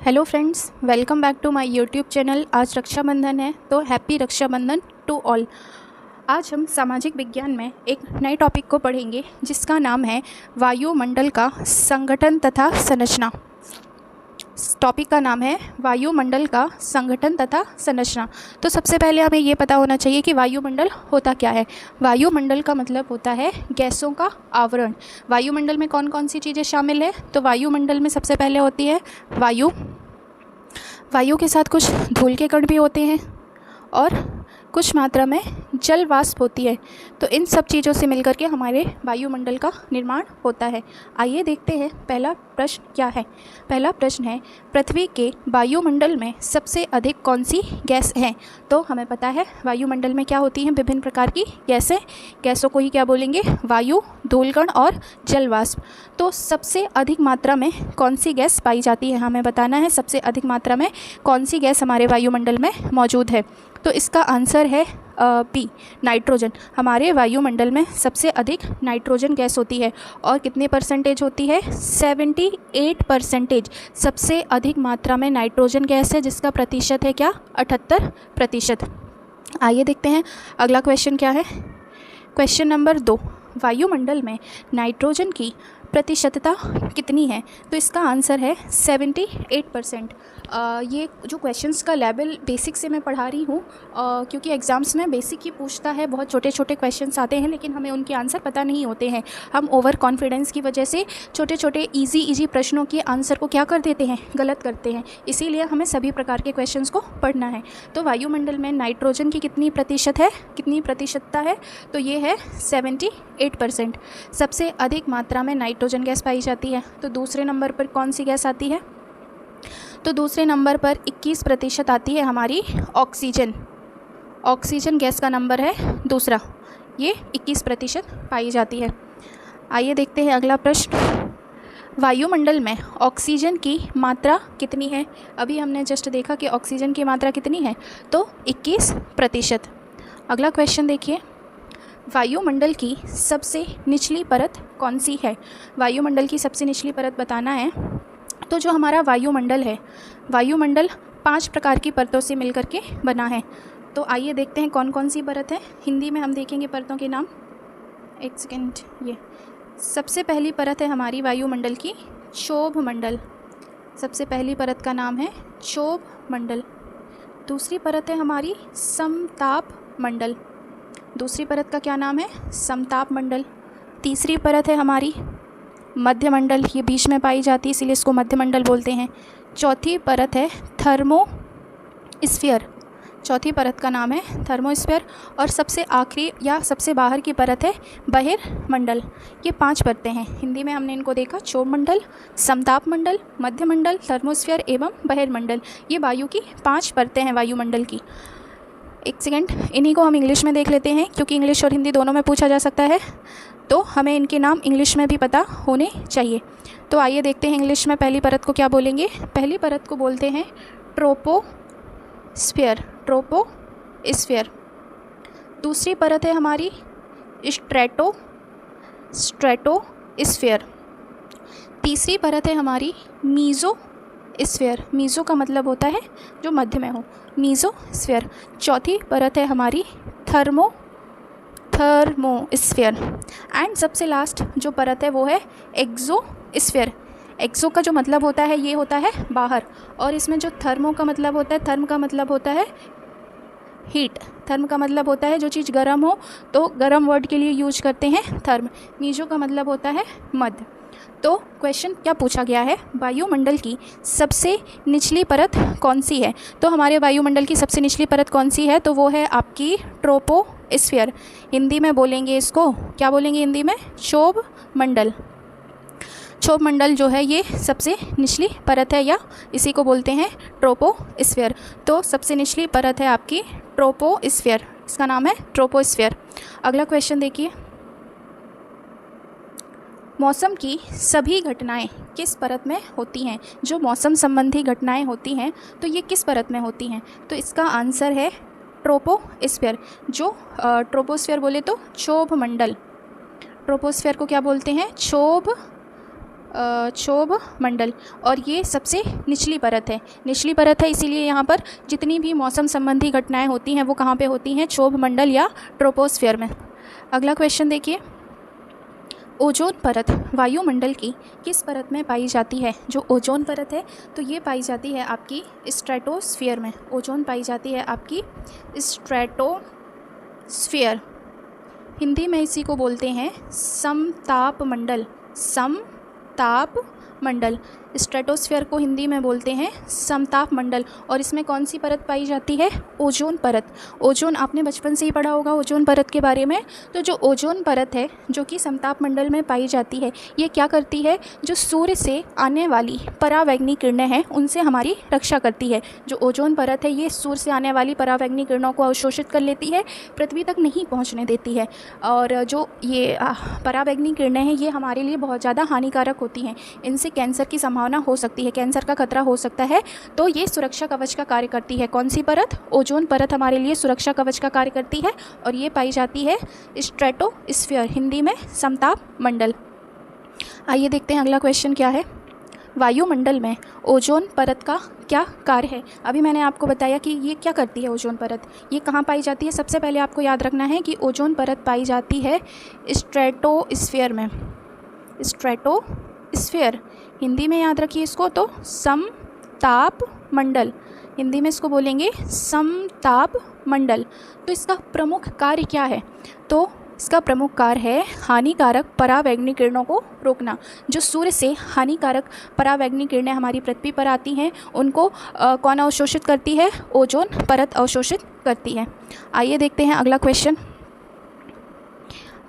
Hello friends, welcome back to my YouTube channel. आज रक्षाबंधन है तो हैप्पी रक्षाबंधन टू ऑल। आज हम सामाजिक विज्ञान में एक नए टॉपिक को पढ़ेंगे जिसका नाम है वायुमंडल का संगठन तथा संरचना। टॉपिक का नाम है वायुमंडल का संगठन तथा संरचना। तो सबसे पहले हमें ये पता होना चाहिए कि वायुमंडल होता क्या है। वायुमंडल का मतलब होता है गैसों का आवरण। वायुमंडल में कौन कौन सी चीज़ें शामिल है? तो वायुमंडल में सबसे पहले होती है वायु। वायु के साथ कुछ धूल के कण भी होते हैं और कुछ मात्रा में जल वाष्प होती है। तो इन सब चीज़ों से मिलकर के हमारे वायुमंडल का निर्माण होता है। आइए देखते हैं पहला प्रश्न क्या है। पहला प्रश्न है, पृथ्वी के वायुमंडल में सबसे अधिक कौन सी गैस है? तो हमें पता है वायुमंडल में क्या होती हैं, विभिन्न प्रकार की गैसें। गैसों को ही क्या बोलेंगे? वायु, धूलकण और जल वाष्प। तो सबसे अधिक मात्रा में कौन सी गैस पाई जाती है? हमें बताना है सबसे अधिक मात्रा में कौन सी गैस हमारे वायुमंडल में मौजूद है। तो इसका आंसर है बी, नाइट्रोजन। हमारे वायुमंडल में सबसे अधिक नाइट्रोजन गैस होती है और कितने परसेंटेज होती है? 78%। सबसे अधिक मात्रा में नाइट्रोजन गैस है जिसका प्रतिशत है क्या? 78%। आइए देखते हैं अगला क्वेश्चन क्या है। क्वेश्चन नंबर 2, वायुमंडल में नाइट्रोजन की प्रतिशतता कितनी है? तो इसका आंसर है 78%। ये जो क्वेश्चंस का लेवल बेसिक से मैं पढ़ा रही हूँ क्योंकि एग्ज़ाम्स में बेसिक ही पूछता है, बहुत छोटे छोटे क्वेश्चंस आते हैं लेकिन हमें उनके आंसर पता नहीं होते हैं। हम ओवर कॉन्फिडेंस की वजह से छोटे छोटे इजी प्रश्नों के आंसर को क्या कर देते हैं? गलत करते हैं। इसीलिए हमें सभी प्रकार के क्वेश्चंस को पढ़ना है। तो वायुमंडल में नाइट्रोजन की कितनी प्रतिशत है, कितनी प्रतिशतता है? तो ये है 78%। सबसे अधिक मात्रा में नाइट्रोजन गैस पाई जाती है। तो दूसरे नंबर पर कौन सी गैस आती है? तो दूसरे नंबर पर 21% आती है हमारी ऑक्सीजन। ऑक्सीजन गैस का नंबर है दूसरा, ये 21% पाई जाती है। आइए देखते हैं अगला प्रश्न। वायुमंडल में ऑक्सीजन की मात्रा कितनी है? अभी हमने जस्ट देखा कि ऑक्सीजन की मात्रा कितनी है, तो 21%। अगला क्वेश्चन देखिए, वायुमंडल की सबसे निचली परत कौन सी है? वायुमंडल की सबसे निचली परत बताना है। तो जो हमारा वायुमंडल है, वायुमंडल 5 प्रकार की परतों से मिलकर के बना है। तो आइए देखते हैं कौन कौन सी परत है। हिंदी में हम देखेंगे परतों के नाम। एक सेकेंड, ये सबसे पहली परत है हमारी वायुमंडल की क्षोभ मंडल। सबसे पहली परत का नाम है क्षोभ मंडल। दूसरी परत है हमारी समताप मंडल। दूसरी परत का क्या नाम है? समताप मंडल। तीसरी परत है हमारी मध्यमंडल, ये बीच में पाई जाती है इसीलिए इसको मध्यमंडल बोलते हैं। चौथी परत है थर्मोस्फीयर। चौथी परत का नाम है थर्मोस्फीयर। और सबसे आखिरी या सबसे बाहर की परत है बहिर्मंडल। ये 5 परतें हैं। हिंदी में हमने इनको देखा, क्षोभ मंडल, समताप मंडल, मध्यमंडल, थर्मोस्फीयर एवं बहिर्मंडल। ये वायु की 5 परतें हैं वायुमंडल की। एक सेकेंड, इन्हीं को हम इंग्लिश में देख लेते हैं क्योंकि इंग्लिश और हिंदी दोनों में पूछा जा सकता है, तो हमें इनके नाम इंग्लिश में भी पता होने चाहिए। तो आइए देखते हैं इंग्लिश में पहली परत को क्या बोलेंगे। पहली परत को बोलते हैं ट्रोपोस्फीयर। ट्रोपोस्फीयर। दूसरी परत है हमारी स्ट्रेटोस्फीयर। तीसरी परत है हमारी मीज़ोस्फीयर। मीज़ो का मतलब होता है जो मध्य में हो, मीज़ोस्फीयर। चौथी परत है हमारी थर्मोस्फीयर। एंड सबसे लास्ट जो परत है वो है एक्सोस्फीयर। एक्सो का जो मतलब होता है ये होता है बाहर, और इसमें जो थर्मो का मतलब होता है, थर्म का मतलब होता है हीट। थर्म का मतलब होता है जो चीज़ गर्म हो, तो गर्म वर्ड के लिए यूज करते हैं थर्म। मीजो का मतलब होता है मध्य। तो क्वेश्चन क्या पूछा गया है? वायुमंडल की सबसे निचली परत कौन सी है? तो हमारे वायुमंडल की सबसे निचली परत कौन सी है? तो वो है आपकी ट्रोपोस्फीयर। हिंदी में बोलेंगे इसको, क्या बोलेंगे हिंदी में? क्षोभ मंडल। क्षोभ मंडल जो है ये सबसे निचली परत है या इसी को बोलते हैं ट्रोपोस्फीयर। तो सबसे निचली परत है आपकी ट्रोपोस्फीयर, इसका नाम है ट्रोपोस्फीयर। अगला क्वेश्चन देखिए, मौसम की सभी घटनाएं किस परत में होती हैं? जो मौसम संबंधी घटनाएं होती हैं तो ये किस परत में होती हैं? तो इसका आंसर है ट्रोपोस्फीयर। जो ट्रोपोस्फीयर बोले तो क्षोभ मंडल। ट्रोपोस्फीयर को क्या बोलते हैं? क्षोभ क्षोभ मंडल, और ये सबसे निचली परत है, निचली परत है, इसीलिए यहाँ पर जितनी भी मौसम संबंधी घटनाएं होती हैं वो कहाँ पे होती हैं, क्षोभ मंडल या ट्रोपोस्फियर में। अगला क्वेश्चन देखिए, ओजोन परत वायुमंडल की किस परत में पाई जाती है? जो ओजोन परत है तो ये पाई जाती है आपकी स्ट्रेटोस्फीयर में। ओजोन पाई जाती है आपकी स्ट्रेटोस्फीयर। हिंदी में इसी को बोलते हैं समताप मंडल, समताप मंडल। स्ट्रेटोस्फीयर को हिंदी में बोलते हैं समताप मंडल। और इसमें कौन सी परत पाई जाती है? ओजोन परत। ओजोन आपने बचपन से ही पढ़ा होगा ओजोन परत के बारे में। तो जो ओजोन परत है जो कि समताप मंडल में पाई जाती है, ये क्या करती है? जो सूर्य से आने वाली परावैंगनी किरणें हैं उनसे हमारी रक्षा करती है। जो ओजोन परत है ये सूर्य से आने वाली परावैंगनी किरणों को अवशोषित कर लेती है, पृथ्वी तक नहीं पहुँचने देती है। और जो ये परावैंगनी किरणें हैं ये हमारे लिए बहुत ज़्यादा हानिकारक होती हैं, इनसे कैंसर की संभावना हो सकती है, कैंसर का खतरा हो सकता है। तो ये सुरक्षा कवच का कार्य करती है। कौन सी परत? ओजोन परत हमारे लिए सुरक्षा कवच का कार्य करती है और ये पाई जाती है स्ट्रेटोस्फीयर, हिंदी में समताप मंडल। आइए देखते हैं अगला क्वेश्चन क्या है। वायुमंडल में ओजोन परत का क्या कार्य है? अभी मैंने आपको बताया कि ये क्या करती है ओजोन परत, ये कहाँ पाई जाती है। सबसे पहले आपको याद रखना है कि ओजोन परत पाई जाती है स्ट्रेटोस्फीयर में। स्ट्रेटोस्फीयर हिंदी में याद रखिए इसको, तो समताप मंडल, हिंदी में इसको बोलेंगे समताप मंडल। तो इसका प्रमुख कार्य क्या है? तो इसका प्रमुख कार्य है हानिकारक परावैंगनी किरणों को रोकना। जो सूर्य से हानिकारक परावैंगनी किरणें हमारी पृथ्वी पर आती हैं उनको कौन अवशोषित करती है? ओजोन परत अवशोषित करती है। आइए देखते हैं अगला क्वेश्चन।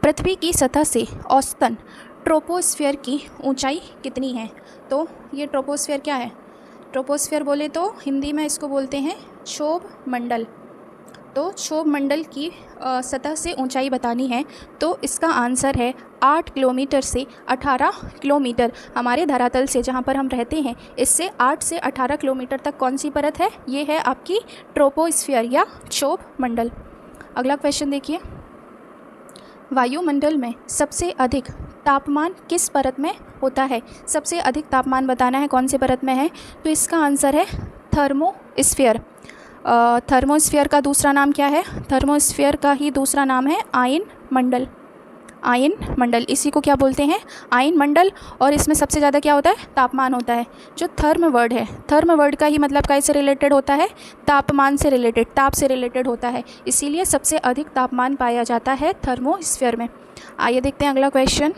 पृथ्वी की सतह से औसतन ट्रोपोस्फीयर की ऊंचाई कितनी है? तो ये ट्रोपोस्फीयर क्या है? ट्रोपोस्फीयर बोले तो हिंदी में इसको बोलते हैं क्षोभ मंडल। तो क्षोभ मंडल की सतह से ऊंचाई बतानी है तो इसका आंसर है 8 किलोमीटर से 18 किलोमीटर। हमारे धरातल से जहाँ पर हम रहते हैं इससे 8 से 18 किलोमीटर तक कौन सी परत है? ये है आपकी ट्रोपोस्फीयर या क्षोभ मंडल। अगला क्वेश्चन देखिए, वायुमंडल में सबसे अधिक तापमान किस परत में होता है? सबसे अधिक तापमान बताना है कौन से परत में है, तो इसका आंसर है थर्मोस्फीयर। थर्मोस्फीयर का दूसरा नाम क्या है? थर्मोस्फीयर का ही दूसरा नाम है आयन मंडल। आयन मंडल, इसी को क्या बोलते हैं? आयन मंडल। और इसमें सबसे ज़्यादा क्या होता है? तापमान होता है। जो थर्म वर्ड है, थर्म वर्ड का ही मतलब कैसे रिलेटेड होता है? तापमान से रिलेटेड, ताप से रिलेटेड होता है, इसीलिए सबसे अधिक तापमान पाया जाता है थर्मोस्फीयर में। आइए देखते हैं अगला क्वेश्चन।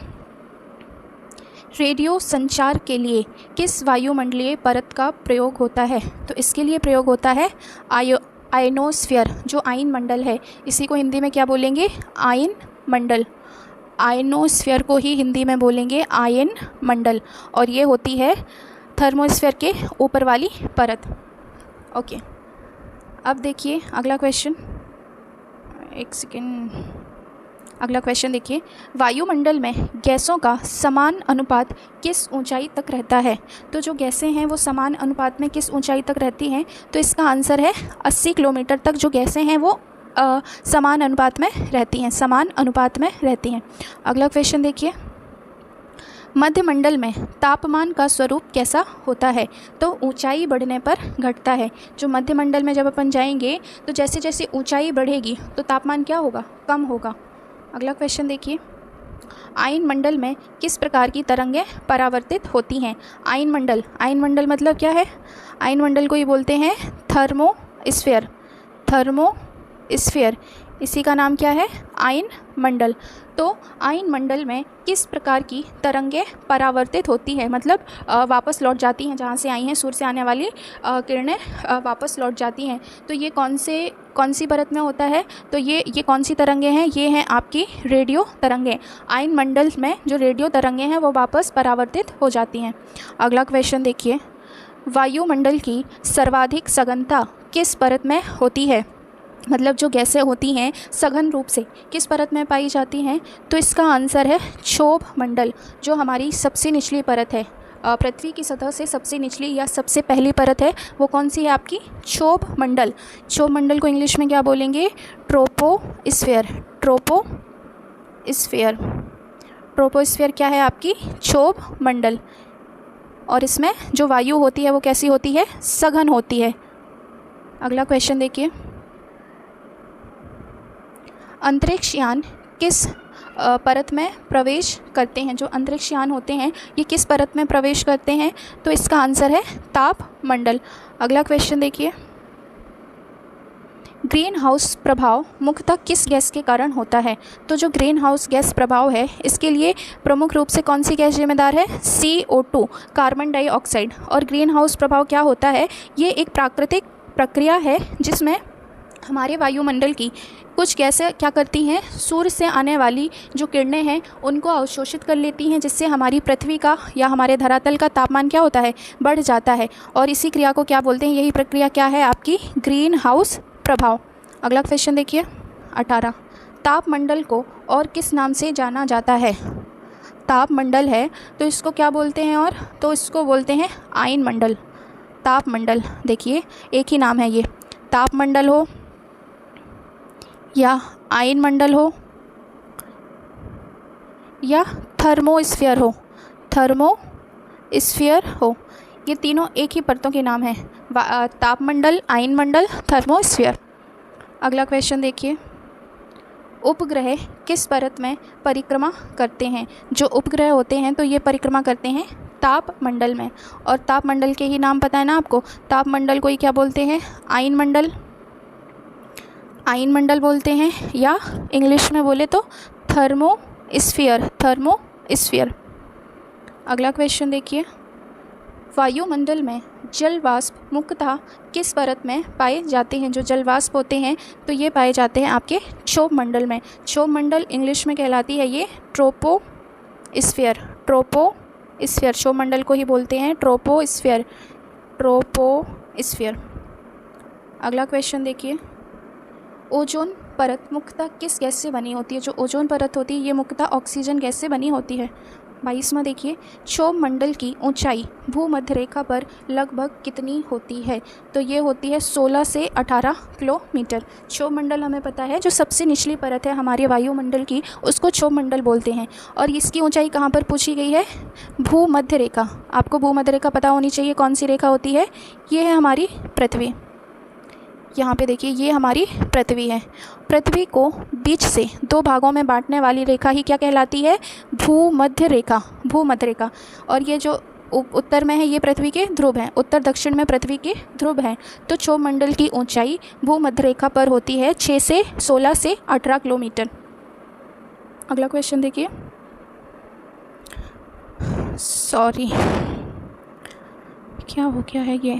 रेडियो संचार के लिए किस वायुमंडलीय परत का प्रयोग होता है? तो इसके लिए प्रयोग होता है आयनोस्फीयर, जो आयन मंडल है, इसी को हिंदी में क्या बोलेंगे? आयन मंडल। आयनोस्फीयर को ही हिंदी में बोलेंगे आयन मंडल, और ये होती है थर्मोस्फीयर के ऊपर वाली परत। ओके, अब देखिए अगला क्वेश्चन, एक सेकेंड। अगला क्वेश्चन देखिए, वायुमंडल में गैसों का समान अनुपात किस ऊंचाई तक रहता है? तो जो गैसें हैं वो समान अनुपात में किस ऊंचाई तक रहती हैं? तो इसका आंसर है 80 किलोमीटर तक जो गैसें हैं वो समान अनुपात में रहती हैं, समान अनुपात में रहती हैं। अगला क्वेश्चन देखिए, मध्यमंडल में तापमान का स्वरूप कैसा होता है? तो ऊंचाई बढ़ने पर घटता है। जो मध्यमंडल में जब अपन जाएंगे तो जैसे जैसे ऊंचाई बढ़ेगी तो तापमान क्या होगा? कम होगा। अगला क्वेश्चन देखिए, आयन मंडल में किस प्रकार की तरंगें परावर्तित होती हैं? आयन मंडल, आयन मंडल मतलब क्या है? आयन मंडल को ही बोलते हैं थर्मोस्फीयर। थर्मोस्फीयर, इसी का नाम क्या है? आयन मंडल। तो आयन मंडल में किस प्रकार की तरंगें परावर्तित होती है, मतलब वापस लौट जाती हैं, जहाँ से आई हैं सूर्य से आने वाली किरणें वापस लौट जाती हैं। तो ये कौन सी परत में होता है? तो ये कौन सी तरंगें हैं? ये हैं आपकी रेडियो तरंगें। आयन मंडल में जो रेडियो तरंगें हैं वो वापस परावर्तित हो जाती हैं। अगला क्वेश्चन देखिए, वायुमंडल की सर्वाधिक सघनता किस परत में होती है? मतलब जो गैसें होती हैं सघन रूप से किस परत में पाई जाती हैं? तो इसका आंसर है क्षोभ मंडल, जो हमारी सबसे निचली परत है। पृथ्वी की सतह से सबसे निचली या सबसे पहली परत है वो कौन सी है? आपकी क्षोभ मंडल। क्षोभ मंडल को इंग्लिश में क्या बोलेंगे? ट्रोपोस्फीयर। ट्रोपोस्फीयर। ट्रोपोस्फीयर क्या है आपकी? क्षोभ मंडल। और इसमें जो वायु होती है वो कैसी होती है? सघन होती है। अगला क्वेश्चन देखिए, अंतरिक्ष यान किस परत में प्रवेश करते हैं? जो अंतरिक्ष यान होते हैं ये किस परत में प्रवेश करते हैं? तो इसका आंसर है ताप मंडल। अगला क्वेश्चन देखिए, ग्रीन हाउस प्रभाव मुख्यतः किस गैस के कारण होता है? तो जो ग्रीन हाउस गैस प्रभाव है इसके लिए प्रमुख रूप से कौन सी गैस जिम्मेदार है? CO2, carbon dioxide. और ग्रीन हाउस प्रभाव क्या होता है? ये एक प्राकृतिक प्रक्रिया है जिसमें हमारे वायुमंडल की कुछ गैसें क्या करती हैं? सूर्य से आने वाली जो किरणें हैं उनको अवशोषित कर लेती हैं, जिससे हमारी पृथ्वी का या हमारे धरातल का तापमान क्या होता है? बढ़ जाता है। और इसी क्रिया को क्या बोलते हैं? यही प्रक्रिया क्या है आपकी? ग्रीन हाउस प्रभाव। अगला क्वेश्चन देखिए 18, तापमंडल को और किस नाम से जाना जाता है? तापमंडल है तो इसको क्या बोलते हैं? और तो इसको बोलते हैं आयन मंडल। तापमंडल देखिए एक ही नाम है, ये तापमंडल हो या आयन मंडल हो या थर्मोस्फीयर हो, थर्मोस्फीयर हो, ये तीनों एक ही परतों के नाम हैं, तापमंडल, आयन मंडल, थर्मोस्फीयर। अगला क्वेश्चन देखिए, उपग्रह किस परत में परिक्रमा करते हैं? जो उपग्रह होते हैं तो ये परिक्रमा करते हैं तापमंडल में। और तापमंडल के ही नाम पता है ना आपको, तापमंडल को ही क्या बोलते हैं? आयन मंडल, आयन मंडल बोलते हैं, या इंग्लिश में बोले तो थर्मोस्फीयर, थर्मोस्फीयर। अगला क्वेश्चन देखिए, वायुमंडल में जल वाष्प मुख्यतः किस परत में पाए जाते हैं? जो जल वाष्प होते हैं तो ये पाए जाते हैं आपके क्षोभ मंडल में। क्षोभ मंडल इंग्लिश में कहलाती है ये ट्रोपोस्फीयर, ट्रोपोस्फीयर। क्षोभ मंडल को ही बोलते हैं ट्रोपोस्फीयर, ट्रोपोस्फीयर। अगला क्वेश्चन देखिए, ओजोन परत मुख्यतः किस गैस से बनी होती है? जो ओजोन परत होती है ये मुख्यतः ऑक्सीजन गैस से बनी होती है। 22वां देखिए, क्षोभ मंडल की ऊंचाई भूमध्य रेखा पर लगभग कितनी होती है? तो ये होती है 16 से 18 किलोमीटर। क्षोभ मंडल हमें पता है जो सबसे निचली परत है हमारे वायुमंडल की, उसको क्षोभ मंडल बोलते हैं। और इसकी ऊंचाई कहाँ पर पूछी गई है? भूमध्य रेखा। आपको भूमध्य रेखा पता होनी चाहिए कौन सी रेखा होती है? ये है हमारी पृथ्वी। यहाँ पे देखिए ये हमारी पृथ्वी है। पृथ्वी को बीच से दो भागों में बांटने वाली रेखा ही क्या कहलाती है? भूमध्य रेखा, भूमध्य रेखा। और ये जो उत्तर में है ये पृथ्वी के ध्रुव हैं, उत्तर दक्षिण में पृथ्वी के ध्रुव हैं। तो क्षोभ मंडल की ऊंचाई भूमध्य रेखा पर होती है 6 से 16 से 18 किलोमीटर। अगला क्वेश्चन देखिए, सॉरी क्या हो गया है ये,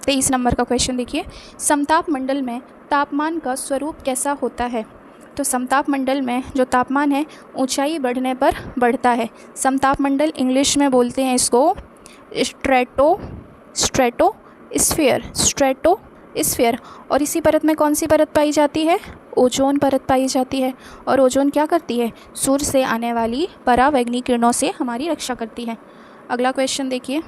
23 नंबर का क्वेश्चन देखिए, समताप मंडल में तापमान का स्वरूप कैसा होता है? तो समताप मंडल में जो तापमान है ऊंचाई बढ़ने पर बढ़ता है। समताप मंडल इंग्लिश में बोलते हैं इसको स्ट्रेटोस्फीयर। और इसी परत में कौन सी परत पाई जाती है? ओजोन परत पाई जाती है। और ओजोन क्या करती है? सूर्य से आने वाली परावैंगनी किरणों से हमारी रक्षा करती है। अगला क्वेश्चन देखिए,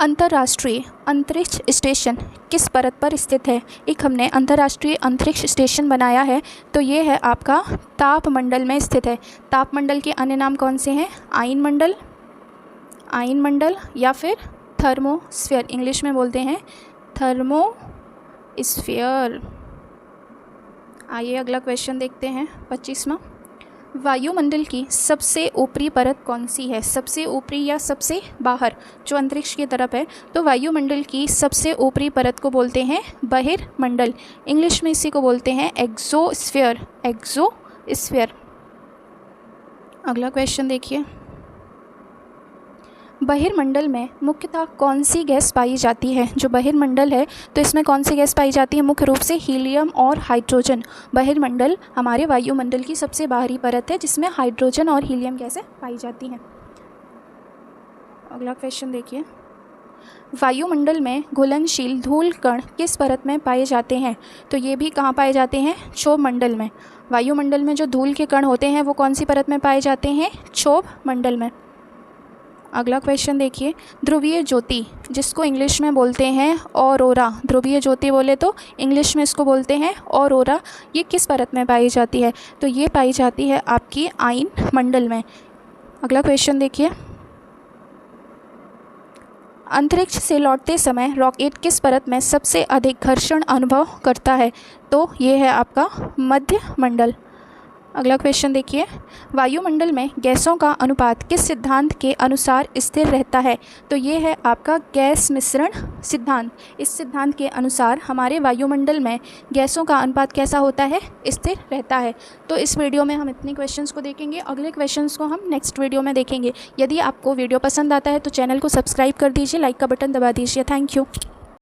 अंतर्राष्ट्रीय अंतरिक्ष स्टेशन किस परत पर स्थित है? एक हमने अंतर्राष्ट्रीय अंतरिक्ष स्टेशन बनाया है तो ये है आपका तापमंडल में स्थित है। तापमंडल के अन्य नाम कौन से हैं? आयन मंडल या फिर थर्मोस्फीयर, इंग्लिश में बोलते हैं थर्मोस्फीयर। आइए अगला क्वेश्चन देखते हैं 25वां, वायुमंडल की सबसे ऊपरी परत कौन सी है? सबसे ऊपरी या सबसे बाहर जो अंतरिक्ष की तरफ है, तो वायुमंडल की सबसे ऊपरी परत को बोलते हैं बहिर्मंडल, इंग्लिश में इसी को बोलते हैं एक्सोस्फीयर। अगला क्वेश्चन देखिए, बहिर्मंडल में मुख्यतः कौन सी गैस पाई जाती है? जो बहिर्मंडल है तो इसमें कौन सी गैस पाई जाती है? मुख्य रूप से हीलियम और हाइड्रोजन। बहिर्मंडल हमारे वायुमंडल की सबसे बाहरी परत है जिसमें हाइड्रोजन और हीलियम गैसें पाई जाती हैं। अगला क्वेश्चन देखिए, वायुमंडल में घुलनशील धूल कण किस परत में पाए जाते हैं? तो ये भी कहाँ पाए जाते हैं? क्षोभ मंडल में। वायुमंडल में जो धूल के कण होते हैं वो कौन सी परत में पाए जाते हैं? क्षोभ मंडल में। अगला क्वेश्चन देखिए, ध्रुवीय ज्योति जिसको इंग्लिश में बोलते हैं ऑरोरा, ध्रुवीय ज्योति बोले तो इंग्लिश में इसको बोलते हैं ऑरोरा, ये किस परत में पाई जाती है? तो ये पाई जाती है आपकी आयन मंडल में। अगला क्वेश्चन देखिए, अंतरिक्ष से लौटते समय रॉकेट किस परत में सबसे अधिक घर्षण अनुभव करता है? तो ये है आपका मध्य मंडल। अगला क्वेश्चन देखिए, वायुमंडल में गैसों का अनुपात किस सिद्धांत के अनुसार स्थिर रहता है? तो ये है आपका गैस मिश्रण सिद्धांत। इस सिद्धांत के अनुसार हमारे वायुमंडल में गैसों का अनुपात कैसा होता है? स्थिर रहता है। तो इस वीडियो में हम इतनी क्वेश्चंस को देखेंगे, अगले क्वेश्चंस को हम नेक्स्ट वीडियो में देखेंगे। यदि आपको वीडियो पसंद आता है तो चैनल को सब्सक्राइब कर दीजिए, लाइक का बटन दबा दीजिए। Thank you.